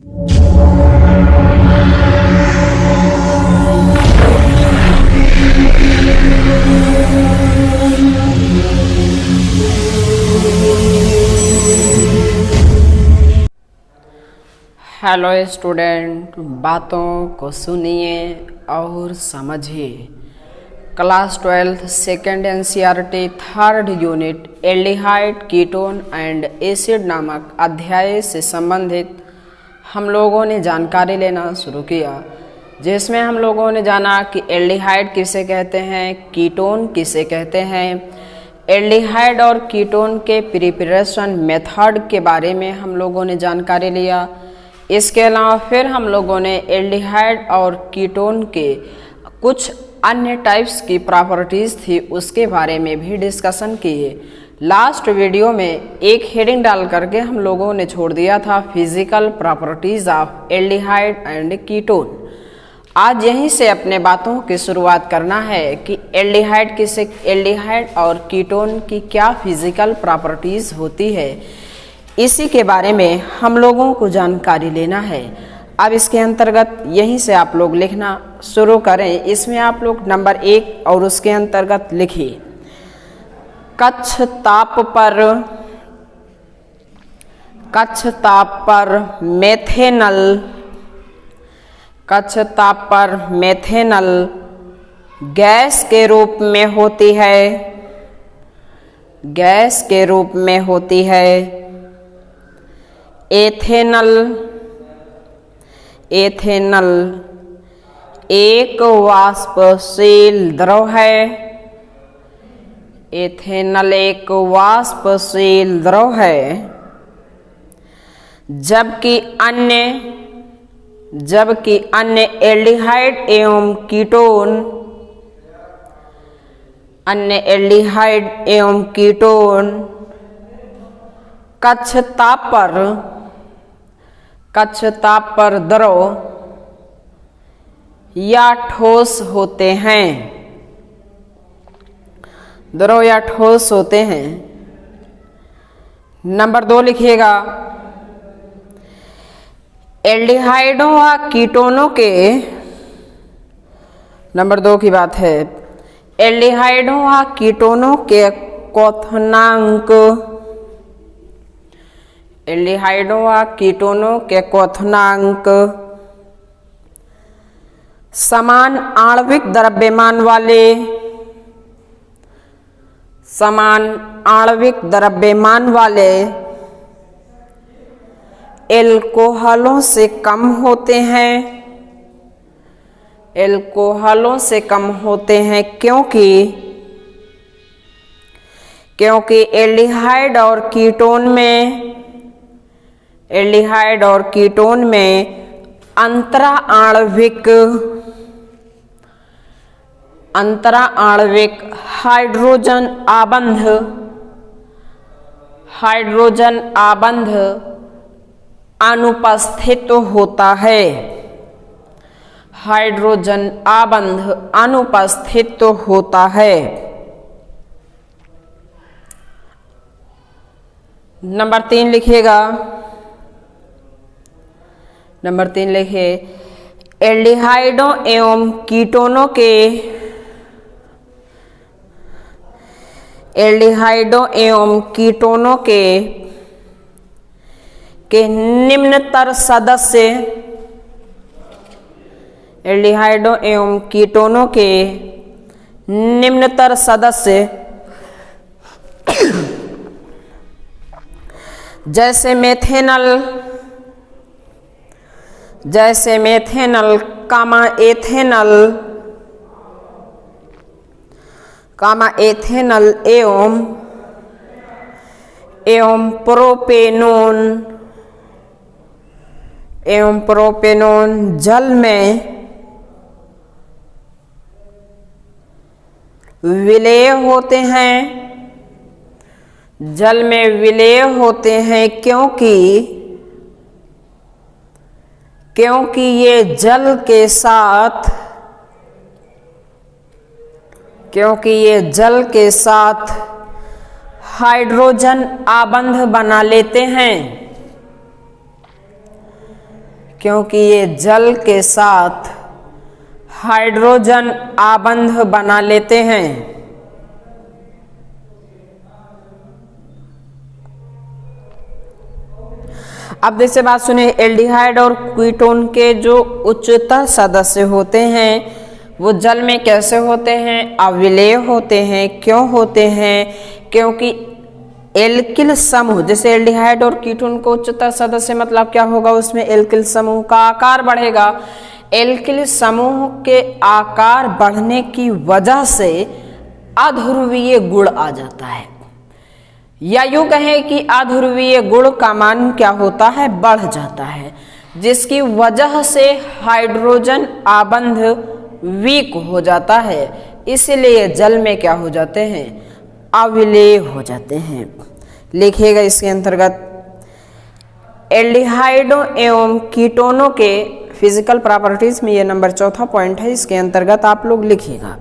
Hello student, बातों को सुनिए और समझिए। Class 12 second NCERT third unit aldehyde, ketone and acid नामक अध्याय से संबंधित हम लोगों ने जानकारी लेना शुरू किया, जिसमें हम लोगों ने जाना कि एल्डिहाइड किसे कहते हैं, कीटोन किसे कहते हैं, एल्डिहाइड और कीटोन के प्रिपरेशन मेथड के बारे में हम लोगों ने जानकारी लिया। इसके अलावा फिर हम लोगों ने एल्डिहाइड और कीटोन के कुछ अन्य टाइप्स की प्रॉपर्टीज़ थी उसके बारे में भी डिस्कशन किए। लास्ट वीडियो में एक हेडिंग डाल करके हम लोगों ने छोड़ दिया था physical properties of aldehyde and ketone. आज यहीं से अपने बातों की शुरुआत करना है कि एल्डिहाइड और कीटोन की क्या फिजिकल प्रॉपर्टीज़ होती है, इसी के बारे में हम लोगों को जानकारी लेना है। अब इसके अंतर्गत यहीं से आप लोग लिखना शुरू करें। इसमें आप लोग नंबर 1 और उसके अंतर्गत लिखिए, कक्ष ताप पर मेथेनल गैस के रूप में होती है। एथेनल एक वाष्पशील द्रव है। एथेनल एक वाष्पशील द्रव है, जबकि एल्डिहाइड एवं कीटोन कक्ष ताप पर द्रव या ठोस होते हैं। नंबर 2 लिखिएगा, एल्डिहाइडों व कीटोनों के, नंबर 2 की बात है, एल्डिहाइडों व कीटोनों के क्वथनांक समान आणविक द्रव्यमान वाले एल्कोहलों से कम होते हैं, क्योंकि एल्डिहाइड और कीटोन में अंतरा आणविक हाइड्रोजन आबंध अनुपस्थित होता है। नंबर 3 लिखिएगा, नंबर 3 लिखिए, एल्डिहाइडों एवं कीटोनों के निम्नतर सदस्य जैसे मेथेनल, एथेनल एवं प्रोपेनोन जल में विलेय होते हैं, क्योंकि ये जल के साथ हाइड्रोजन आबंध बना लेते हैं। क्योंकि ये जल के साथ हाइड्रोजन आबंध बना लेते हैं। अब जैसे बात सुनिए, एल्डिहाइड और कीटोन के जो उच्चतर सदस्य होते हैं वो जल में कैसे होते हैं? अविलेय होते हैं। क्यों होते हैं? क्योंकि एल्किल समूह, जैसे एल्डिहाइड और कीटोन को उच्चतर सदस्य मतलब क्या होगा? उसमें एल्किल समूह का आकार बढ़ेगा। एल्किल समूह के आकार बढ़ने की वजह से अध्रुवीय गुण आ जाता है, या यूं कहें कि अध्रुवीय गुण का मान क्या होता है? बढ़ जाता है, जिसकी वजह से हाइड्रोजन आबंध वीक हो जाता है। इसलिए जल में क्या हो जाते हैं? अविलेय हो जाते हैं। लिखिएगा इसके अंतर्गत एल्डिहाइडों एवं कीटोनों के फिजिकल प्रॉपर्टीज में ये नंबर 4था पॉइंट है, इसके अंतर्गत आप लोग लिखिएगा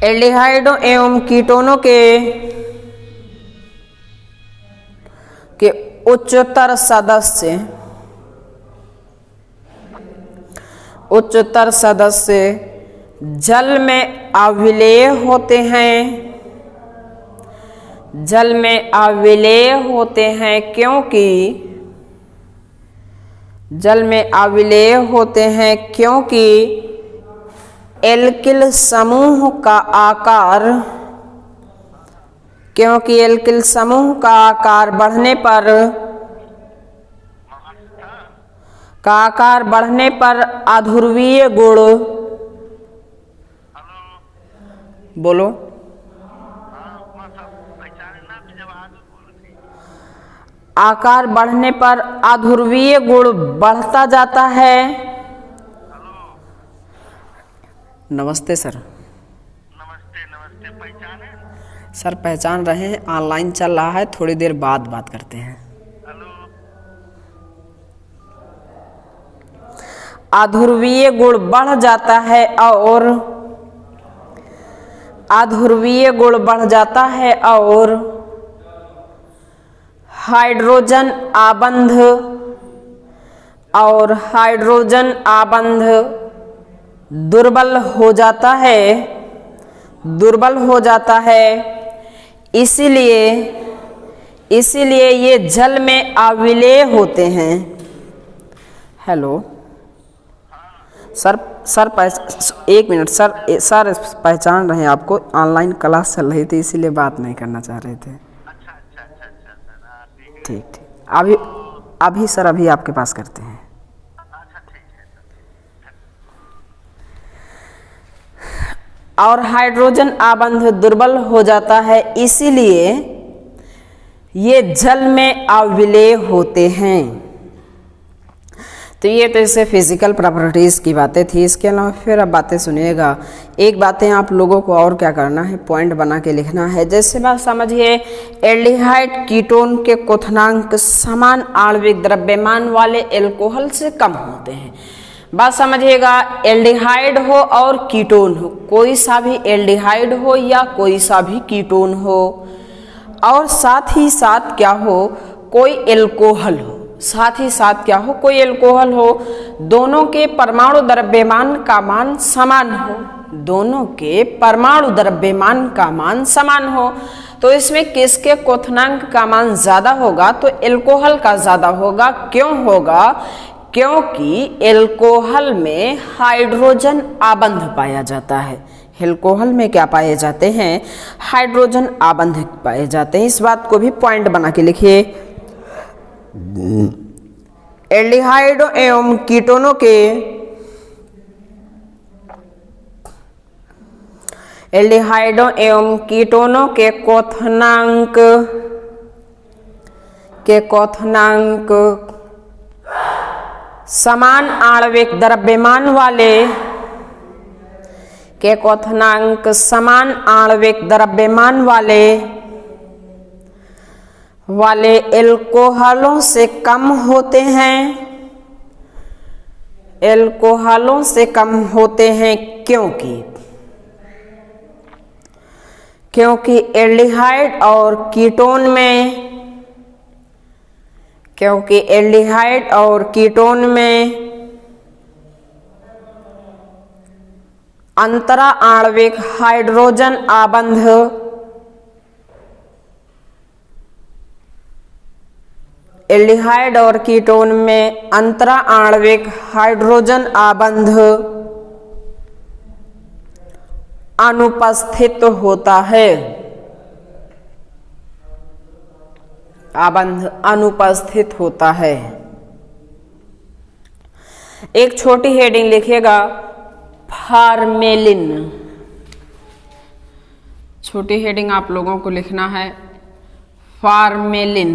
एल्डिहाइडों एवं कीटोनों के उच्चतर सदस्य जल में अविलेय होते हैं। जल में अविलेय होते हैं क्योंकि एल्किल समूह का आकार बढ़ने पर अध्रुवीय गुण, बोलो, आकार बढ़ने पर अध्रुवीय गुण बढ़ता जाता है। नमस्ते सर। नमस्ते। पहचान है सर? पहचान रहे हैं, ऑनलाइन चल रहा है, थोड़ी देर बाद बात करते हैं। अध्रुवीय गुण बढ़ जाता है और हाइड्रोजन आबंध दुर्बल हो जाता है। इसीलिए ये जल में अविलेय होते हैं। हेलो सर, एक मिनट सर, पहचान रहे हैं आपको, ऑनलाइन क्लास चल रही थी इसीलिए बात नहीं करना चाह रहे थे। अच्छा। ठीक। अभी सर, अभी आपके पास करते हैं। और हाइड्रोजन आबंध दुर्बल हो जाता है, इसीलिए ये जल में अविलेय होते हैं। तो ये तो इससे फिजिकल प्रॉपर्टीज़ की बातें थी। इसके अलावा फिर अब बातें सुनिएगा। एक बातें आप लोगों को और क्या करना है, पॉइंट बना के लिखना है। जैसे बात समझिए, एल्डिहाइड कीटोन के क्वथनांक समान आणविक द्रव्यमान वाले एल्कोहल से कम होते हैं। बात समझिएगा, एल्डिहाइड हो और कीटोन हो, कोई सा भी एल्डिहाइड हो या कोई सा भी कीटोन हो, और साथ ही साथ क्या हो, कोई एल्कोहल हो, दोनों के परमाणु द्रव्यमान का मान समान हो, तो इसमें किसके क्वथनांक का मान ज्यादा होगा? तो एल्कोहल का ज्यादा होगा। क्यों होगा? क्योंकि एल्कोहल में हाइड्रोजन आबंध पाया जाता है। एल्कोहल में क्या पाए जाते हैं? हाइड्रोजन आबंध पाए जाते हैं। इस बात को भी पॉइंट बना के लिखिए। एल्डिहाइडों एवं कीटोनों के क्वथनांक समान आणविक द्रव्यमान वाले एल्कोहलों से कम होते हैं, क्योंकि एल्डिहाइड और क्योंकि एल्डिहाइड और कीटोन में अंतरा आणविक हाइड्रोजन आबंध एल्डिहाइड और कीटोन में अंतरा आणविक हाइड्रोजन आबंध अनुपस्थित होता है। आबंध अनुपस्थित होता है। एक छोटी हेडिंग लिखिएगा, फार्मेलिन। छोटी हेडिंग आप लोगों को लिखना है, फार्मेलिन।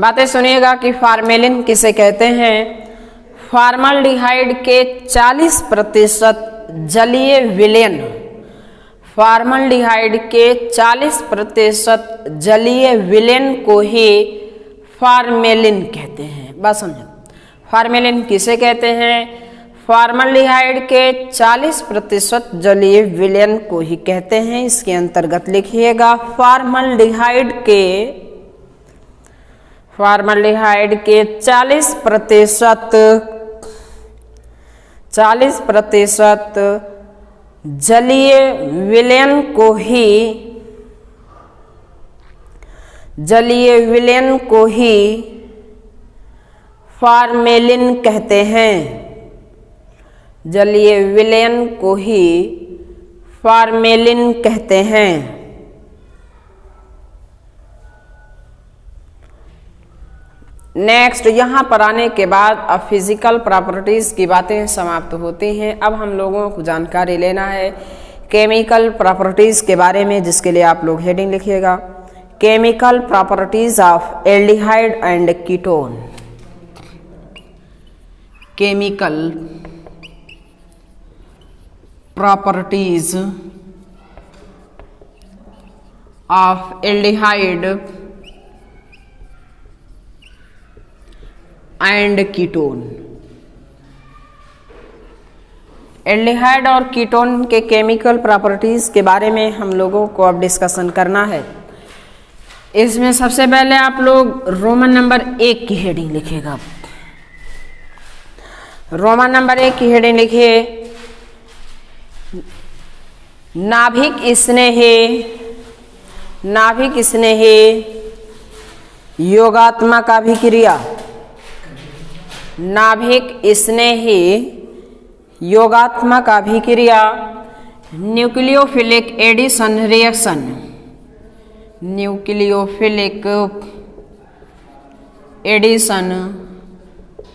बातें सुनिएगा कि फार्मेलिन किसे कहते हैं। फॉर्मल्डिहाइड के 40% जलीय विलयन, फॉर्मल्डिहाइड के 40% जलीय विलयन को ही फार्मेलिन कहते हैं। बात समझो, फार्मेलिन किसे कहते हैं? फॉर्मल्डिहाइड के 40% जलीय विलयन को ही कहते हैं। इसके अंतर्गत लिखिएगा, फॉर्मल्डिहाइड के 40% जलीय विलयन को ही फार्मेलिन कहते हैं। जलीय विलयन को ही फार्मेलिन कहते हैं। नेक्स्ट, यहाँ पर आने के बाद अब फिजिकल प्रॉपर्टीज की बातें समाप्त होती हैं। अब हम लोगों को जानकारी लेना है केमिकल प्रॉपर्टीज के बारे में, जिसके लिए आप लोग हेडिंग लिखिएगा, chemical properties of aldehyde and ketone. Chemical properties of aldehyde and ketone. Aldehyde और कीटोन के केमिकल प्रॉपर्टीज के बारे में हम लोगों को अब डिस्कशन करना है। इसमें सबसे पहले आप लोग रोमन नंबर 1 की हेडिंग लिखिएगा। रोमन नंबर 1 की हेडिंग लिखिए, नाभिक स्नेहे योगात्मक अभिक्रिया। नाभिक स्नेही योगात्मक अभिक्रिया nucleophilic addition reaction. Nucleophilic addition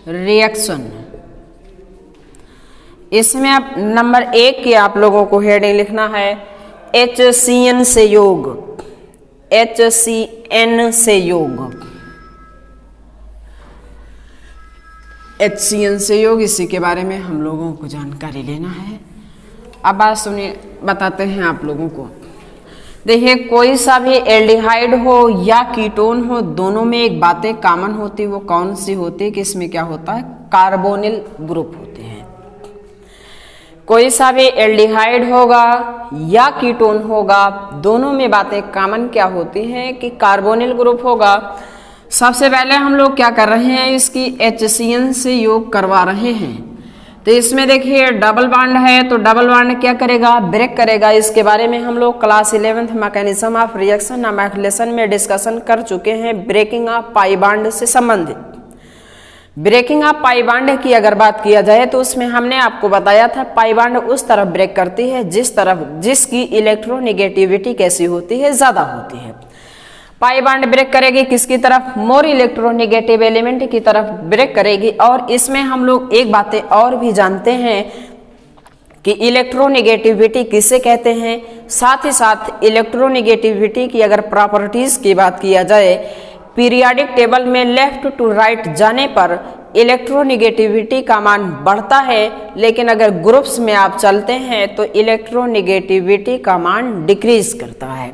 reaction. इसमें आप नंबर 1 की आप लोगों को हेडिंग लिखना है, HCN से योग। HCN से योग। HCN से योग, इसी के बारे में हम लोगों को जानकारी लेना है। अब बात सुनिए, बताते हैं आप लोगों को। देखिए, कोई सा भी एल्डिहाइड हो या कीटोन हो, दोनों में एक बातें कॉमन होती, वो कौन सी होती है कि इसमें क्या होता है, कार्बोनिल ग्रुप होते हैं। कोई सा भी एल्डिहाइड होगा या कीटोन होगा, दोनों में बातें कॉमन क्या होती हैं कि कार्बोनिल ग्रुप होगा। सबसे पहले हम लोग क्या कर रहे हैं, इसकी HCN से योग करवा रहे हैं। तो इसमें देखिए डबल बॉन्ड है, तो डबल बॉन्ड क्या करेगा, ब्रेक करेगा। इसके बारे में हम लोग class 11th mechanism of reaction एमाइलेशन में डिस्कशन कर चुके हैं, ब्रेकिंग ऑफ पाई बॉन्ड से संबंधित। ब्रेकिंग ऑफ पाई बॉन्ड की अगर बात किया जाए तो उसमें हमने आपको बताया था, पाई बॉन्ड उस तरफ ब्रेक करती है जिसकी इलेक्ट्रोनेगेटिविटी कैसी होती है, ज्यादा होती है। पाई बॉन्ड ब्रेक करेगी किसकी तरफ, मोर इलेक्ट्रोनेगेटिव एलिमेंट की तरफ ब्रेक करेगी। और इसमें हम लोग एक बातें और भी जानते हैं कि इलेक्ट्रोनेगेटिविटी किसे कहते हैं। साथ ही साथ इलेक्ट्रोनेगेटिविटी की अगर प्रॉपर्टीज की बात किया जाए, पीरियाडिक टेबल में लेफ्ट टू राइट जाने पर इलेक्ट्रोनेगेटिविटी का मान बढ़ता है, लेकिन अगर ग्रुप्स में आप चलते हैं तो इलेक्ट्रोनेगेटिविटी का मान डिक्रीज करता है।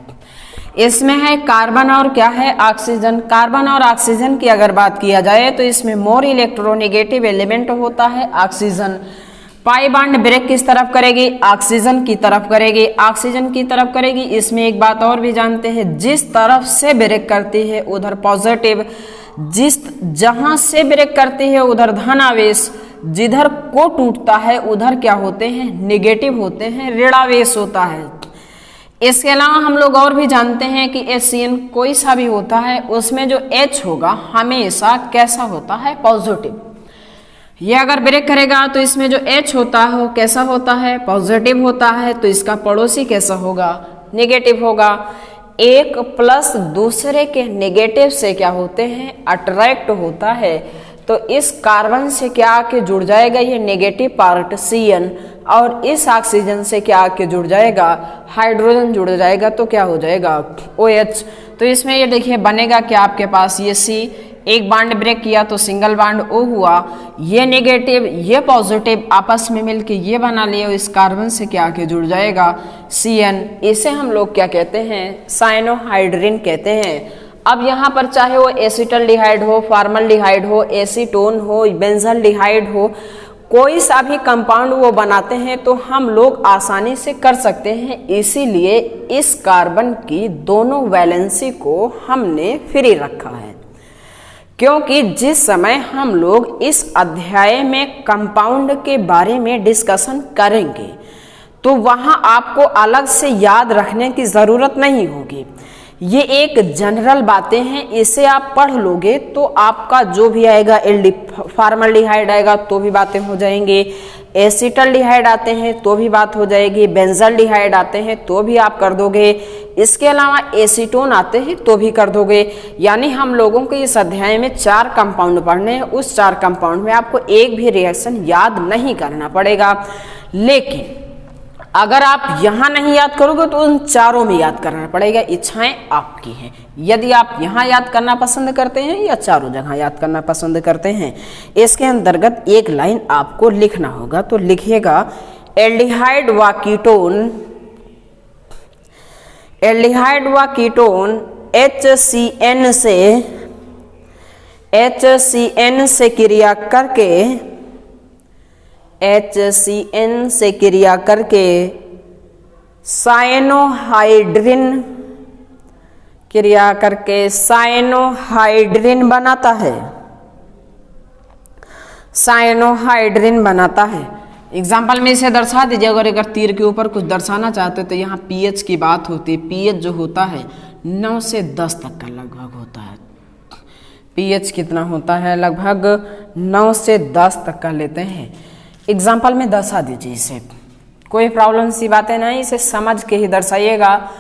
इसमें है कार्बन और क्या है, ऑक्सीजन। कार्बन और ऑक्सीजन की अगर बात किया जाए तो इसमें मोर इलेक्ट्रोनेगेटिव एलिमेंट होता है ऑक्सीजन। पाई बॉन्ड ब्रेक किस तरफ करेगी? ऑक्सीजन की तरफ करेगी, ऑक्सीजन की तरफ करेगी। इसमें एक बात और भी जानते हैं, जिस तरफ से ब्रेक करती है उधर पॉजिटिव, जहां से ब्रेक करती है उधर धन आवेश, जिधर को टूटता है उधर क्या होते हैं? नेगेटिव होते हैं, ऋणावेश होता है। इसके अलावा हम लोग और भी जानते हैं कि HCN कोई सा भी होता है उसमें जो H होगा हमेशा कैसा होता है? पॉजिटिव। ये अगर ब्रेक करेगा तो इसमें जो H होता है वो कैसा होता है? पॉजिटिव होता है। तो इसका पड़ोसी कैसा होगा? नेगेटिव होगा। एक प्लस दूसरे के नेगेटिव से क्या होते हैं? अट्रैक्ट होता है। तो इस कार्बन से क्या आके जुड़ जाएगा? ये नेगेटिव पार्ट Cn, और इस ऑक्सीजन से क्या आके जुड़ जाएगा? हाइड्रोजन जुड़ जाएगा। तो क्या हो जाएगा? OH। तो इसमें ये देखिए बनेगा क्या आपके पास? ये C, एक बॉन्ड ब्रेक किया तो सिंगल बॉन्ड O हुआ, ये नेगेटिव ये पॉजिटिव आपस में मिलके ये बना लिया, इस कार्बन से क्या आके जुड़ जाएगा? Cn। इसे हम लोग क्या कहते हैं? साइनोहाइड्रिन कहते हैं। अब यहाँ पर चाहे वो एसिटल्डिहाइड हो, फॉर्मल्डिहाइड हो, एसीटोन हो, बेंजल्डिहाइड हो, कोई सा भी कंपाउंड वो बनाते हैं तो हम लोग आसानी से कर सकते हैं। इसीलिए इस कार्बन की दोनों वैलेंसी को हमने फ्री रखा है, क्योंकि जिस समय हम लोग इस अध्याय में कंपाउंड के बारे में डिस्कशन करेंगे तो वहां आपको अलग से याद रखने की जरूरत नहीं होगी। ये एक जनरल बातें हैं, इसे आप पढ़ लोगे तो आपका जो भी आएगा फॉर्मल्डिहाइड आएगा तो भी बातें हो जाएंगे, एसिटल्डिहाइड आते हैं तो भी बात हो जाएगी, बेंजल्डिहाइड आते हैं तो भी आप कर दोगे, इसके अलावा एसीटोन आते हैं तो भी कर दोगे। यानी हम लोगों को इस अध्याय में 4 कंपाउंड पढ़ने हैं, उस 4 कंपाउंड में आपको एक भी रिएक्शन याद नहीं करना पड़ेगा। लेकिन अगर आप यहां नहीं याद करोगे तो उन 4 में याद करना पड़ेगा। इच्छाएं आपकी हैं, यदि आप यहां याद करना पसंद करते हैं या चारों जगह याद करना पसंद करते हैं। इसके अंतर्गत एक लाइन आपको लिखना होगा, तो लिखिएगा एल्डिहाइड व कीटोन, एल्डिहाइड व कीटोन HCN से क्रिया करके, HCN से क्रिया करके साइनोहाइड्रिन बनाता है, साइनोहाइड्रिन बनाता है। एग्जाम्पल में इसे दर्शा दीजिए। अगर तीर के ऊपर कुछ दर्शाना चाहते हो तो यहाँ pH की बात होती है। pH जो होता है 9 से 10 तक का लगभग होता है। pH कितना होता है? लगभग 9 से 10 तक का लेते हैं। एग्जाम्पल में दर्शा दीजिए इसे, कोई प्रॉब्लम सी बातें नहीं, इसे समझ के ही दर्शाइएगा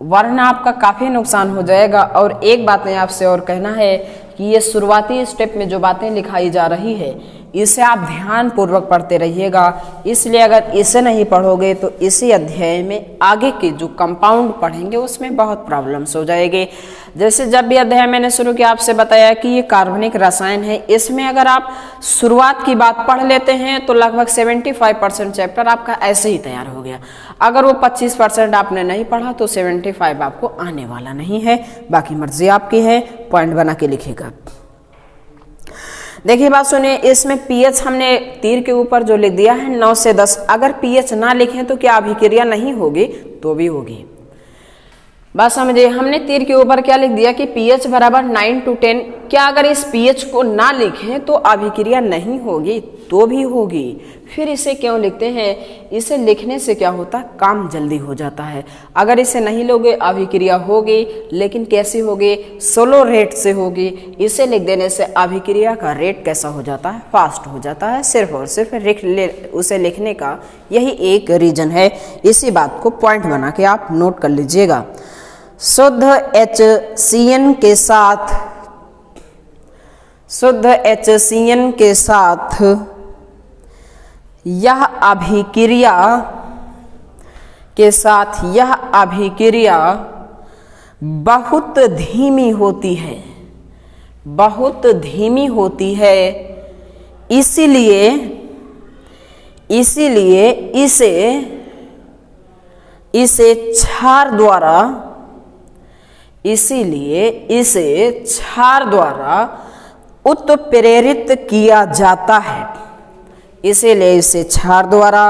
वरना आपका काफ़ी नुकसान हो जाएगा। और एक बात मैं आपसे और कहना है कि ये शुरुआती स्टेप में जो बातें लिखाई जा रही है इसे आप ध्यान पूर्वक पढ़ते रहिएगा। इसलिए अगर इसे नहीं पढ़ोगे तो इसी अध्याय में आगे के जो कंपाउंड पढ़ेंगे उसमें बहुत प्रॉब्लम्स हो जाएंगे। जैसे जब भी अध्याय मैंने शुरू किया आपसे बताया कि ये कार्बनिक रसायन है, इसमें अगर आप शुरुआत की बात पढ़ लेते हैं तो लगभग 75% चैप्टर आपका ऐसे ही तैयार हो गया। अगर वो 25% आपने नहीं पढ़ा तो 75 आपको आने वाला नहीं है। बाकी मर्जी आपकी है, पॉइंट बना के लिखिएगा। देखिए बात सुनिए, इसमें pH हमने तीर के ऊपर जो लिख दिया है 9 से 10, अगर pH ना लिखें तो क्या अभिक्रिया नहीं होगी? तो भी होगी। बात समझिए, हमने तीर के ऊपर क्या लिख दिया कि pH बराबर 9 to 10। क्या अगर इस pH को ना लिखें तो अभिक्रिया नहीं होगी? तो भी होगी। फिर इसे क्यों लिखते हैं? इसे लिखने से क्या होता है? काम जल्दी हो जाता है। अगर इसे नहीं लोगे अभिक्रिया होगी, लेकिन कैसी होगी? स्लो रेट से होगी। इसे लिख देने से अभिक्रिया का रेट कैसा हो जाता है? फास्ट हो जाता है। सिर्फ और सिर्फ उसे लिखने का यही एक रीजन है। इसी बात को पॉइंट बना के आप नोट कर लीजिएगा। शुद्ध HCN के साथ यह अभिक्रिया बहुत धीमी होती है, बहुत धीमी होती है। इसीलिए इसे क्षार द्वारा उत्प्रेरित किया जाता है। इसीलिए इसे क्षार द्वारा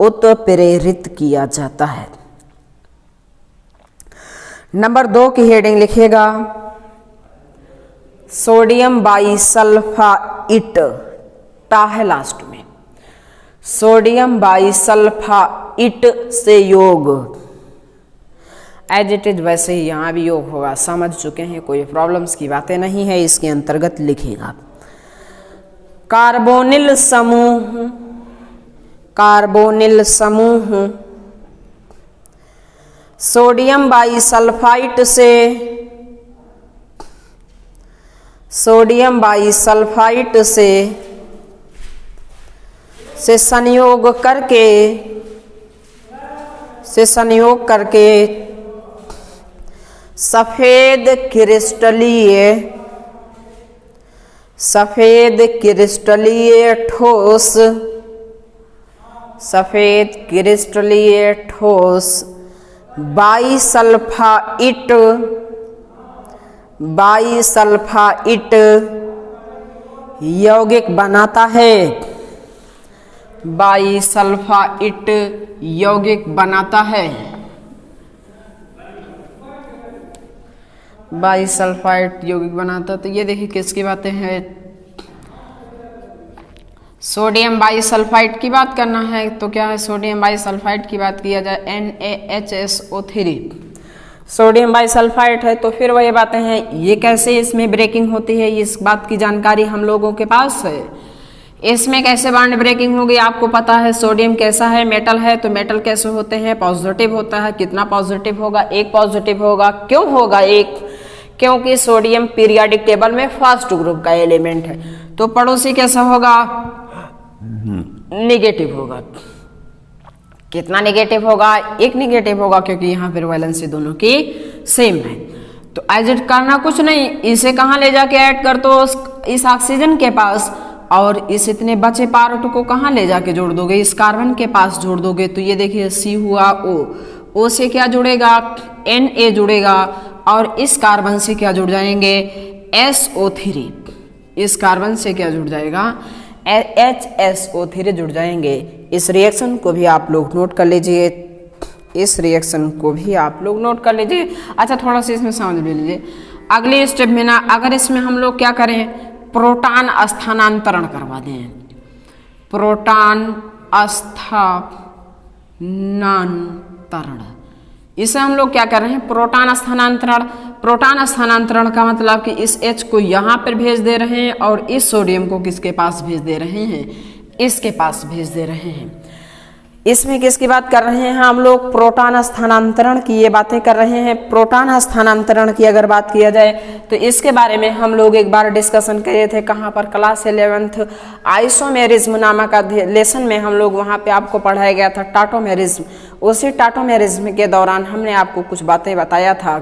उत्प्रेरित किया जाता है। नंबर 2 की हेडिंग लिखिएगा सोडियम बाइसल्फाइट। टा है लास्ट में। सोडियम बाइसल्फाइट से योग, एज इट इज वैसे ही यहाँ भी योग होगा, समझ चुके हैं, कोई प्रॉब्लम्स की बातें नहीं है। इसके अंतर्गत लिखिएगा कार्बोनिल समूह, कार्बोनिल समूह सोडियम बाइसल्फाइट से, सोडियम बाइसल्फाइट से संयोग करके, से संयोग करके सफेद क्रिस्टलीय, सफेद क्रिस्टलीय ठोस, सफेद क्रिस्टलीय ठोस बाइसल्फाइट, बाइसल्फाइट यौगिक बनाता है, बाइसल्फाइट यौगिक बनाता है, बाइसल्फाइट यौगिक बनाता। तो ये देखिए किसकी बातें हैं, सोडियम बाइसल्फाइट की बात करना है। तो क्या है, सोडियम बाइसल्फाइट की बात किया जाए NaHSO3, सोडियम बाइसल्फाइट है। तो फिर वही बातें हैं, ये कैसे इसमें ब्रेकिंग होती है, इस बात की जानकारी हम लोगों के पास है। इसमें कैसे बॉन्ड ब्रेकिंग होगी आपको पता है। सोडियम कैसा है, मेटल है, तो मेटल कैसे होते हैं, पॉजिटिव होता है। कितना पॉजिटिव होगा, एक पॉजिटिव होगा। क्यों होगा एक, क्योंकि सोडियम पीरियोडिक टेबल में फर्स्ट ग्रुप का एलिमेंट है। तो पड़ोसी कैसा होगा, नेगेटिव होगा। कितना नेगेटिव होगा, एक नेगेटिव होगा, क्योंकि यहाँ फिर वैलेंसी दोनों की सेम है। तो एज इट करना कुछ नहीं, इसे कहाँ ले जाके ऐड कर दो, इस ऑक्सीजन के पास, और इस इतने बचे पार्ट को कहाँ ले जाके जोड़ दोगे, इस कार्बन के पास जोड़ दोगे। तो ये देखिए C हुआ O से क्या जुड़ेगा, Na जुड़ेगा, और इस कार्बन से क्या जुड़ जाएंगे, SO3, इस कार्बन से क्या जुड़ जाएगा, HSO3 जुड़ जाएंगे। इस रिएक्शन को भी आप लोग नोट कर लीजिए, इस रिएक्शन को भी आप लोग नोट कर लीजिए। अच्छा थोड़ा सा इसमें समझ ले लीजिए। अगले स्टेप में ना, अगर इसमें हम लोग क्या करें, प्रोटॉन स्थानांतरण करवा दें, प्रोटॉन स्थानांतरण, इसे हम लोग क्या कर रहे हैं, प्रोटॉन स्थानांतरण। प्रोटॉन स्थानांतरण का मतलब कि इस H को यहाँ पर भेज दे रहे हैं, और इस सोडियम को किसके पास भेज दे रहे हैं, इसके पास भेज दे रहे हैं। इसमें किसकी बात कर रहे हैं हम लोग, प्रोटॉन स्थानांतरण की ये बातें कर रहे हैं। प्रोटॉन स्थानांतरण की अगर बात किया जाए तो इसके बारे में हम लोग एक बार डिस्कशन किए थे, कहाँ पर, क्लास 11th आइसोमेरिज्म नामक लेसन में हम लोग, वहाँ पे आपको पढ़ाया गया था टाटोमेरिज्म। उसी टाटोमेरिज्म के दौरान हमने आपको कुछ बातें बताया था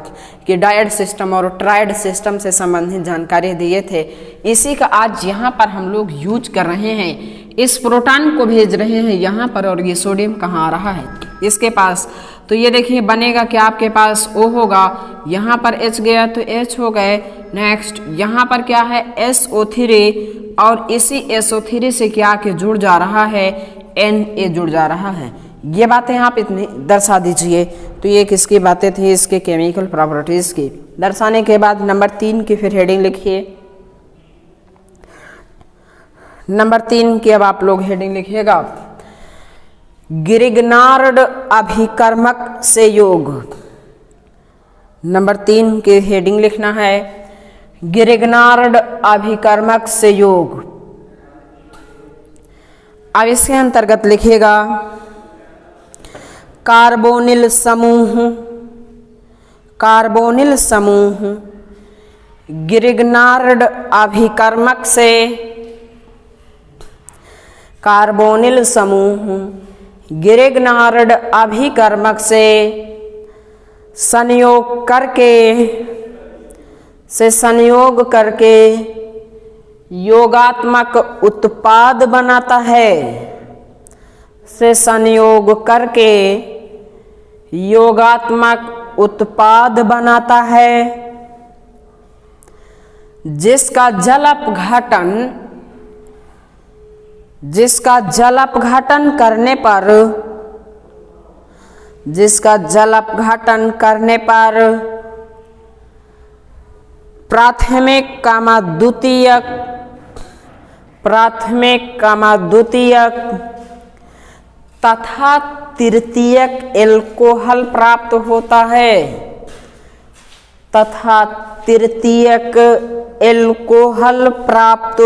कि डायड सिस्टम और ट्राइड सिस्टम से संबंधित जानकारी दिए थे। इसी का आज यहाँ पर हम लोग यूज कर रहे हैं। इस प्रोटॉन को भेज रहे हैं यहाँ पर, और ये सोडियम कहाँ आ रहा है, इसके पास। तो ये देखिए बनेगा कि आपके पास O होगा, यहाँ पर H गया तो H हो गए। नेक्स्ट यहाँ पर क्या है, SO3, और इसी SO3 से क्या के जुड़ जा रहा है, Na जुड़ जा रहा है। ये बातें आप इतनी दर्शा दीजिए। तो ये किसकी बातें थी, इसके केमिकल प्रॉपर्टीज की। दर्शाने के बाद नंबर 3 की फिर हेडिंग लिखिए। नंबर 3 की अब आप लोग हेडिंग लिखिएगा, ग्रिग्नार्ड अभिकर्मक से योग। नंबर 3 की हेडिंग लिखना है, ग्रिग्नार्ड अभिकर्मक से योग। अब इसके अंतर्गत लिखिएगा कार्बोनिल समूह, कार्बोनिल समूह ग्रिग्नार्ड अभिकर्मक से, कार्बोनिल समूह ग्रिग्नार्ड अभिकर्मक से संयोग करके योगात्मक उत्पाद बनाता है, से संयोग करके योगात्मक उत्पाद बनाता है, जिसका जल अपघटन जिसका जल अपघटन करने पर प्राथमिक द्वितीयक तथा तृतीयक एल्कोहल प्राप्त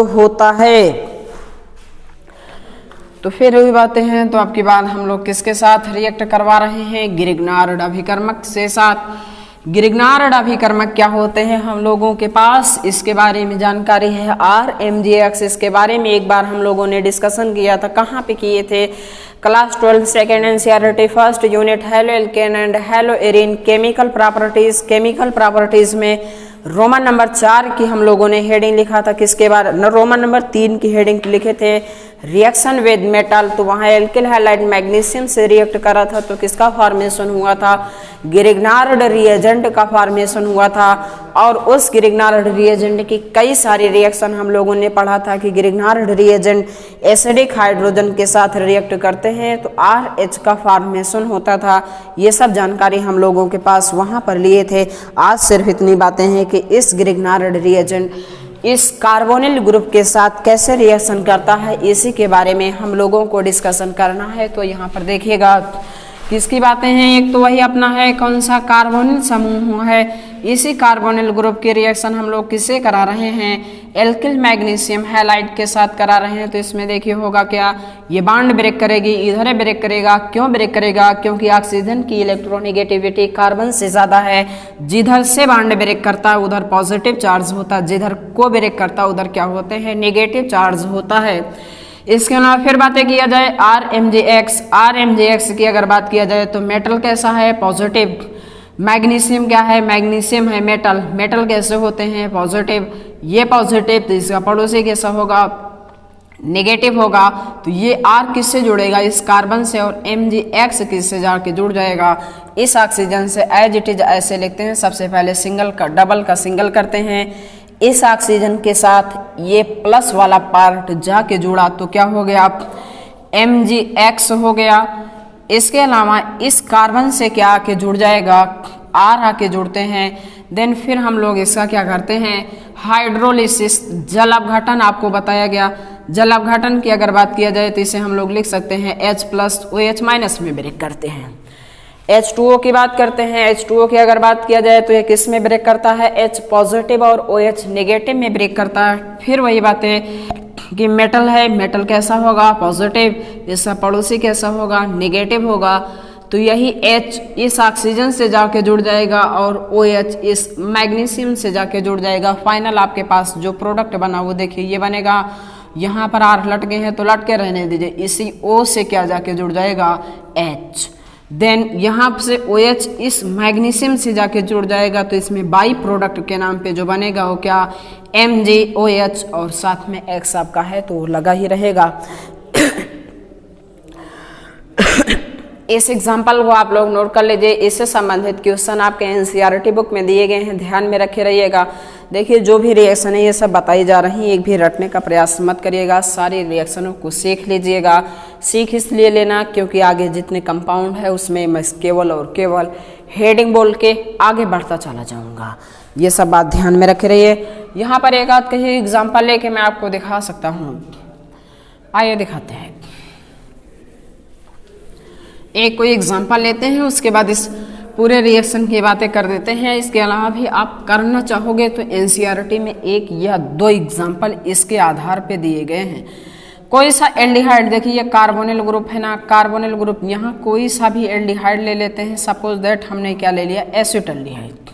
होता है। तो फिर वही बातें हैं। तो आपकी बात हम लोग किसके साथ रिएक्ट करवा रहे हैं? गिरिग्नार्ड अभिकर्मक से साथ। गिरिग्नार्ड अभिकर्मक क्या होते हैं हम लोगों के पास इसके बारे में जानकारी है। RMGX इसके बारे में एक बार हम लोगों ने डिस्कशन किया था। कहाँ पे किए थे? Class 12 second NCERT first unit halo alkane and hello Erin chemical properties में रोमन नंबर 4 की हम लोगों ने हेडिंग लिखा था। किसके बारे? रोमन नंबर 3 की हेडिंग लिखे थे रिएक्शन विद मेटल। तो वहाँ एल्किल हैलाइड मैग्नीशियम से रिएक्ट करा था। तो किसका फॉर्मेशन हुआ था? गिरिग्नार्ड रिएजेंट का फॉर्मेशन हुआ था। और उस गिरिग्नार्ड रिएजेंट की कई सारी रिएक्शन हम लोगों ने पढ़ा था कि गिरिग्नार्ड रिएजेंट एसिडिक हाइड्रोजन के साथ रिएक्ट करते हैं तो RH का फॉर्मेशन होता था। ये सब जानकारी हम लोगों के पास वहाँ पर लिए थे। आज सिर्फ इतनी बातें हैं कि इस गिरिग्नार्ड रिएजेंट इस कार्बोनिल ग्रुप के साथ कैसे रिएक्शन करता है, इसी के बारे में हम लोगों को डिस्कशन करना है। तो यहाँ पर देखिएगा किसकी बातें हैं। एक तो वही अपना है कौन सा कार्बोनिल समूह है। इसी कार्बोनिल ग्रुप की रिएक्शन हम लोग किससे करा रहे हैं? एल्किल मैग्नीशियम हैलाइड के साथ करा रहे हैं। तो इसमें देखिए होगा क्या, ये बॉन्ड ब्रेक करेगी, इधर ब्रेक करेगा। क्यों ब्रेक करेगा? क्योंकि ऑक्सीजन की इलेक्ट्रोनेगेटिविटी कार्बन से ज्यादा है। जिधर से बॉन्ड ब्रेक करता है उधर पॉजिटिव चार्ज होता है, जिधर को ब्रेक करता है उधर क्या होते हैं? नेगेटिव चार्ज होता है। इसके अलावा फिर बातें किया जाए RMGX की अगर बात किया जाए तो मेटल कैसा है? पॉजिटिव। मैग्नीशियम क्या है? मैग्नीशियम है मेटल। मेटल कैसे होते हैं? पॉजिटिव। ये पॉजिटिव तो इसका पड़ोसी कैसा होगा? नेगेटिव होगा। तो ये R किससे जुड़ेगा? इस कार्बन से। और MgX किससे जाके जुड़ जाएगा? इस ऑक्सीजन से। एज इट इज ऐसे लिखते हैं। सबसे पहले सिंगल का डबल का सिंगल करते हैं। इस ऑक्सीजन के साथ ये प्लस वाला पार्ट जाके जुड़ा तो क्या हो गया? MgX हो गया। इसके अलावा इस कार्बन से क्या आके जुड़ जाएगा? R आके जुड़ते हैं। देन फिर हम लोग इसका क्या करते हैं? हाइड्रोलिसिस, जल अपघटन आपको बताया गया। जल अपघटन की अगर बात किया जाए तो इसे हम लोग लिख सकते हैं H+OH- में ब्रेक करते हैं। H2O की बात करते हैं। H2O की अगर बात किया जाए तो ये किस में ब्रेक करता है? H पॉजिटिव और OH नेगेटिव में ब्रेक करता है। फिर वही बातें कि मेटल है, मेटल कैसा होगा? पॉजिटिव। इसका पड़ोसी कैसा होगा? नेगेटिव होगा। तो यही H इस ऑक्सीजन से जाके जुड़ जाएगा और OH इस मैग्नीशियम से जाके जुड़ जाएगा। फाइनल आपके पास जो प्रोडक्ट बना वो देखिए ये बनेगा। यहाँ पर R लटके हैं तो लटके रहने दीजिए। इसी O से क्या जाके जुड़ जाएगा? H। देन यहाँ से OH इस मैग्नीशियम से जाके जुड़ जाएगा तो इसमें बाई प्रोडक्ट के नाम पे जो बनेगा वो क्या? MgOH और साथ में X आपका है तो लगा ही रहेगा। इस एग्जाम्पल को आप लोग नोट कर लीजिए। इससे संबंधित क्वेश्चन आपके NCERT बुक में दिए गए हैं, ध्यान में रखे रहिएगा। देखिए जो भी रिएक्शन है ये सब बताई जा रही है, एक भी रटने का प्रयास मत करिएगा। सारी रिएक्शनों को सीख लीजिएगा। सीख इसलिए लेना क्योंकि आगे जितने कंपाउंड है उसमें मैं केवल और केवल हेडिंग बोल के आगे बढ़ता चला जाऊंगा। ये सब बात ध्यान में रखे रहिए। यहाँ पर एक आध कहीं एग्जाम्पल लेके मैं आपको दिखा सकता हूँ। आइए दिखाते हैं। एक कोई एग्जाम्पल लेते हैं उसके बाद इस पूरे रिएक्शन की बातें कर देते हैं। इसके अलावा भी आप करना चाहोगे तो NCERT में एक या दो एग्जाम्पल इसके आधार पे दिए गए हैं। कोई सा एल्डिहाइड, देखिए ये कार्बोनिल ग्रुप है ना, कार्बोनिल ग्रुप। यहाँ कोई सा भी एल्डिहाइड ले लेते हैं। सपोज दैट हमने क्या ले लिया? एसिटल्डिहाइड।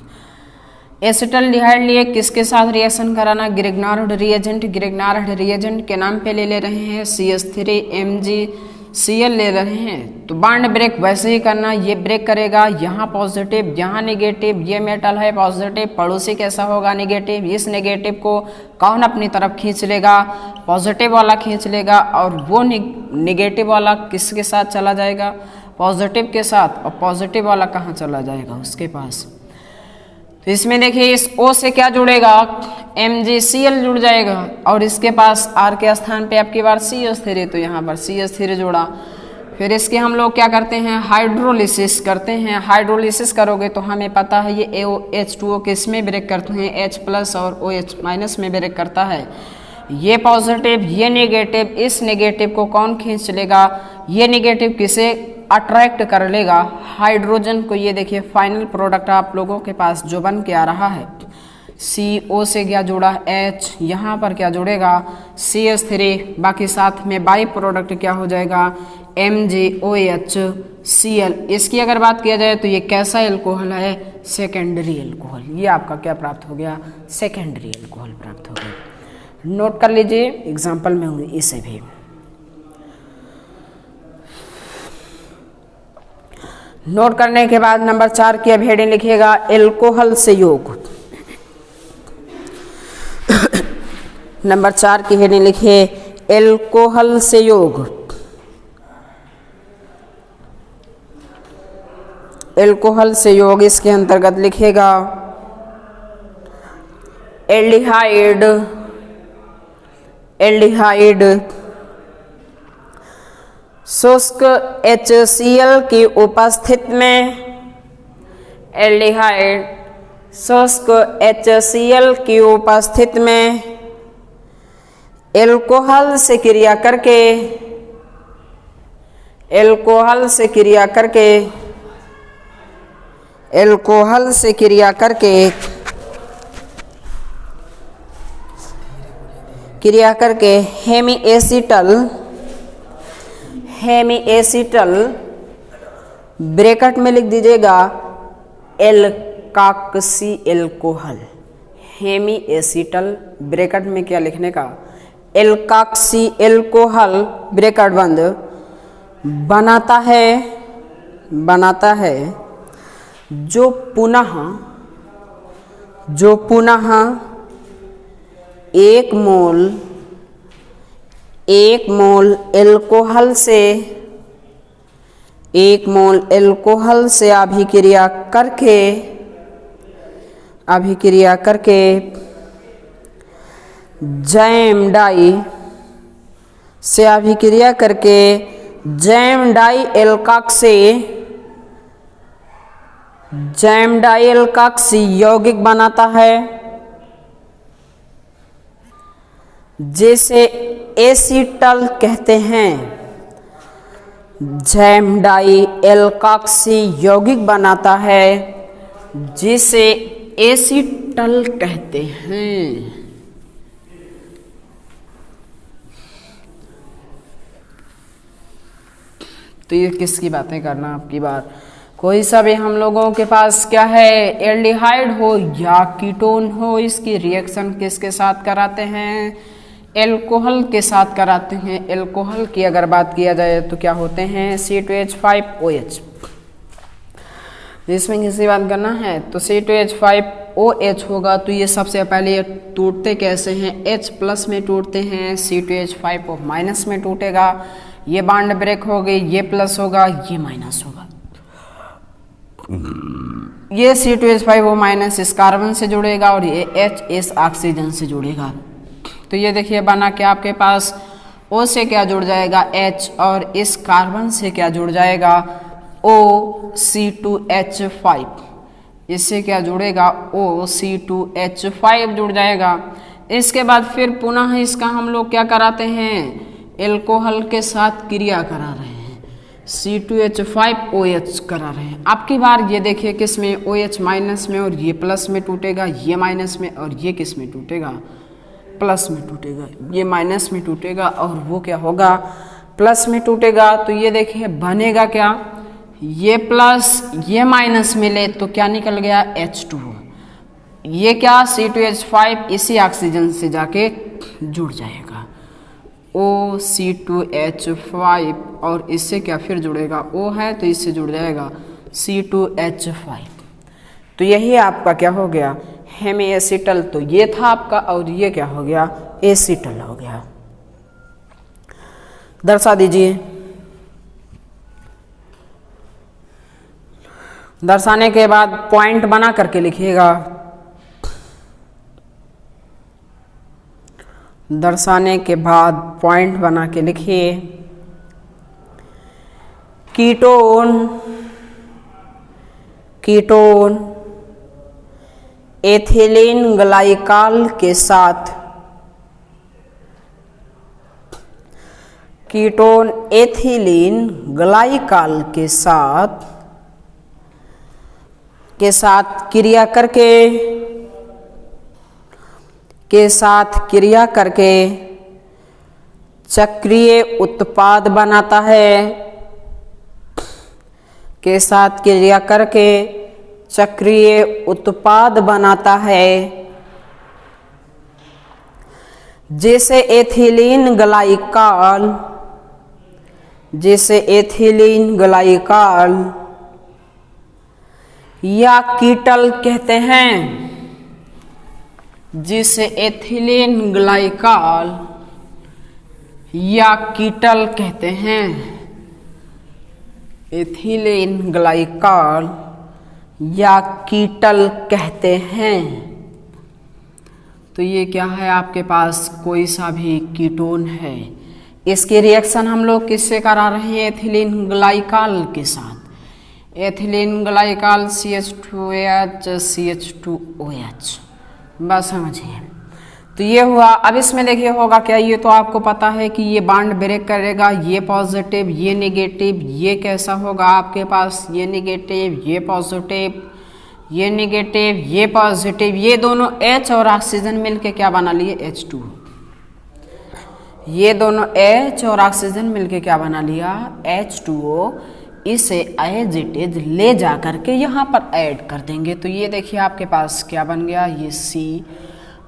एसिटल्डिहाइड लिए किसके साथ रिएक्शन कराना? गिरिग्नार्ड रिएजेंट। गिरिग्नार्ड रिएजेंट के नाम पे ले ले रहे हैं CH3MgCl ले रहे हैं। तो बॉन्ड ब्रेक वैसे ही करना, ये ब्रेक करेगा, यहाँ पॉजिटिव यहाँ नेगेटिव। ये मेटल है पॉजिटिव, पड़ोसी कैसा होगा? नेगेटिव। इस नेगेटिव को कौन अपनी तरफ खींच लेगा? पॉजिटिव वाला खींच लेगा। और वो नेगेटिव वाला किसके साथ चला जाएगा? पॉजिटिव के साथ। और पॉजिटिव वाला कहाँ चला जाएगा? उसके पास। तो इसमें देखिए इस O से क्या जुड़ेगा? MgCl जुड़ जाएगा और इसके पास R के स्थान पे आपकी बार CH3, तो यहाँ पर CH3 जोड़ा। फिर इसके हम लोग क्या करते हैं, हाइड्रोलिसिस करते हैं। हाइड्रोलिसिस करोगे तो हमें पता है ये H2O किस में ब्रेक करते हैं, H+ और OH- में ब्रेक करता है। ये पॉजिटिव, ये नेगेटिव, इस नेगेटिव को कौन खींच लेगा, ये नेगेटिव किसे अट्रैक्ट कर लेगा, हाइड्रोजन को। ये देखिए फाइनल प्रोडक्ट आप लोगों के पास जो बन के आ रहा है, CO से क्या जुड़ा H, यहाँ पर क्या जुड़ेगा CH3, बाकी साथ में बाई प्रोडक्ट क्या हो जाएगा MgOHCl। इसकी अगर बात किया जाए तो ये कैसा एल्कोहल है, सेकेंडरी एल्कोहल। ये आपका क्या प्राप्त हो गया, सेकेंडरी एल्कोहल प्राप्त हो गया। नोट कर लीजिए, एग्जाम्पल में होंगे इसे भी। नोट करने के बाद नंबर 4 की अब हेडिंग लिखिएगा एल्कोहल से योग। नंबर 4 की हेडिंग लिखिए एल्कोहल से योग। एल्कोहल से योग, इसके अंतर्गत लिखिएगा एल्डिहाइड, एल्डिहाइड शुष्क HCl की उपस्थिति में, एल्डिहाइड शुष्क HCl की उपस्थिति में एल्कोहल से क्रिया करके, एल्कोहल से क्रिया करके, एल्कोहल से क्रिया करके, क्रिया करके hemiacetal, hemiacetal bracket में लिख दीजिएगा alkoxy alcohol. Hemiacetal bracket में क्या लिखने का, एल्काक्सी एल्कोहल ब्रैकेट बंद, बनाता है, बनाता है जो पुनः, जो पुनः 1 मोल, 1 मोल एल्कोहल से, 1 मोल एल्कोहल से अभिक्रिया करके, अभिक्रिया करके जैम डाई से अभिक्रिया करके जैम डाई एल्काक्सी, जैम डाई एल्काक्सी यौगिक बनाता है, जिसे एसिटल कहते हैं। जैम डाई एल्काक्सी यौगिक बनाता है जिसे एसिटल कहते हैं। तो ये किसकी बातें करना आपकी बात, कोई सा भी हम लोगों के पास क्या है, एल्डिहाइड हो या कीटोन हो, इसकी रिएक्शन किसके साथ कराते हैं, एल्कोहल के साथ कराते हैं। एल्कोहल की अगर बात किया जाए तो क्या होते हैं, C2H5OH। इसमें किसी बात करना है तो C2H5OH होगा, तो ये सबसे पहले ये टूटते कैसे हैं, H+ में टूटते हैं, C2H5O- में टूटेगा, ये बांड ब्रेक हो गई, ये प्लस होगा, ये माइनस होगा। ये C2H5O- इस कार्बन से जुड़ेगा और ये H इस ऑक्सीजन से जुड़ेगा। तो ये देखिए बना क्या आपके पास, O से क्या जुड़ जाएगा H, और इस कार्बन से क्या जुड़ जाएगा O, C2H5, इससे क्या जुड़ेगा O, C2H5 जुड़ जाएगा। इसके बाद फिर पुनः इसका हम लोग क्या कराते हैं, एल्कोहल के साथ क्रिया करा रहे हैं, C2H5OH करा रहे हैं। अब की बार ये देखिए किस में, OH- में, और ये प्लस में टूटेगा, ये माइनस में, और ये किस में टूटेगा, प्लस में टूटेगा, ये माइनस में टूटेगा और वो क्या होगा, प्लस में टूटेगा। तो ये देखिए बनेगा क्या, ये प्लस ये माइनस मिले तो क्या निकल गया H2O, ये क्या C2H5 इसी ऑक्सीजन से जाके जुड़ जाएगा, O C2H5, और इससे क्या फिर जुड़ेगा, O है तो इससे जुड़ जाएगा C2H5। तो यही आपका क्या हो गया, हेमी एसिटल। तो ये था आपका, और ये क्या हो गया, एसिटल हो गया। दर्शा दीजिए, दर्शाने के बाद पॉइंट बना करके लिखिएगा। दर्शाने के बाद पॉइंट बना के लिखिए। कीटोन कीटोन एथिलीन ग्लाइकॉल के साथ कीटोन एथिलीन ग्लाइकॉल के साथ क्रिया करके चक्रीय उत्पाद बनाता है। के साथ क्रिया करके चक्रीय उत्पाद बनाता है, जैसे एथिलीन ग्लाइकॉल या कीटल कहते हैं, जिसे एथिलीन ग्लाइकॉल या कीटल कहते हैं। एथिलीन ग्लाइकॉल या कीटल कहते हैं। तो ये क्या है, आपके पास कोई सा भी कीटोन है, इसके रिएक्शन हम लोग किससे करा रहे हैं, एथिलीन ग्लाइकॉल के साथ। एथिलीन ग्लाइकॉल CH2OH CH2OH, बस समझिए। तो ये हुआ। अब इसमें देखिए होगा क्या, ये तो आपको पता है कि ये बॉन्ड ब्रेक करेगा, ये पॉजिटिव ये नेगेटिव, ये कैसा होगा आपके पास, ये नेगेटिव ये पॉजिटिव, ये नेगेटिव ये पॉजिटिव, ये दोनों H और ऑक्सीजन मिलके क्या बना लिए, H2। ये दोनों H और ऑक्सीजन मिलके क्या बना लिया, H2O। इसे एज इट इज ले जा करके यहाँ पर ऐड कर देंगे। तो ये देखिए आपके पास क्या बन गया, ये C।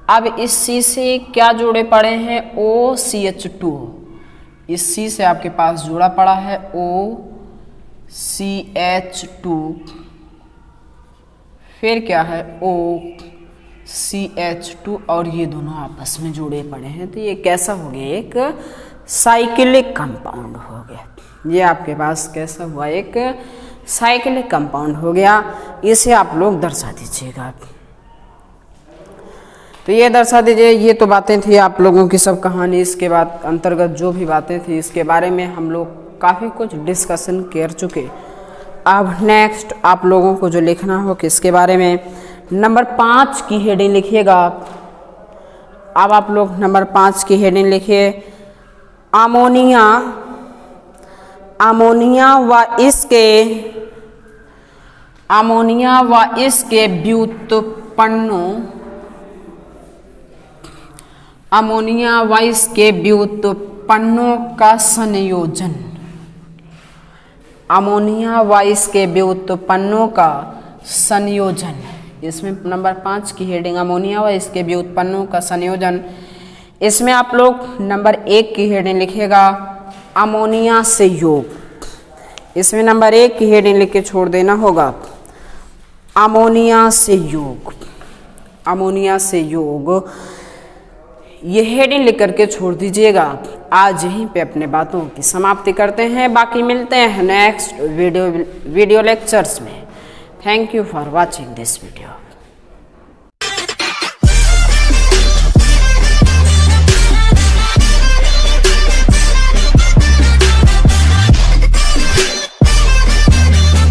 अब इस C से क्या जुड़े पड़े हैं, OCH2। इस C से आपके पास जुड़ा पड़ा है OCH2, फिर क्या है OCH2, और ये दोनों आपस में जुड़े पड़े हैं। तो ये कैसा हो गया, एक साइक्लिक कंपाउंड हो गया। ये आपके पास कैसा हुआ, एक साइक्लिक कंपाउंड हो गया। इसे आप लोग दर्शा दीजिएगा। तो ये दर्शा दीजिए। ये तो बातें थी आप लोगों की सब कहानी। इसके बाद अंतर्गत जो भी बातें थी इसके बारे में हम लोग काफ़ी कुछ डिस्कशन कर चुके। अब नेक्स्ट आप लोगों को जो लिखना हो किसके बारे में, नंबर 5 की हेडिंग लिखिएगा। अब आप लोग नंबर 5 की हेडिंग लिखिए, अमोनिया व इसके व्युत्पन्नों, अमोनिया व इसके व्युत्पन्नों का संयोजन, अमोनिया व इसके व्युत्पन्नों का संयोजन। इसमें नंबर 5 की हेडिंग अमोनिया व इसके व्युत्पन्नों का संयोजन। इसमें आप लोग नंबर 1 की हेडिंग लिखिएगा, अमोनिया से योग। इसमें नंबर 1 की हेडिंग लिख के छोड़ देना होगा, अमोनिया से योग। अमोनिया से योग ये हेडिंग लिख करके छोड़ दीजिएगा। आज यहीं पे अपने बातों की समाप्ति करते हैं, बाकी मिलते हैं नेक्स्ट वीडियो लेक्चर्स में। Thank you for watching this video.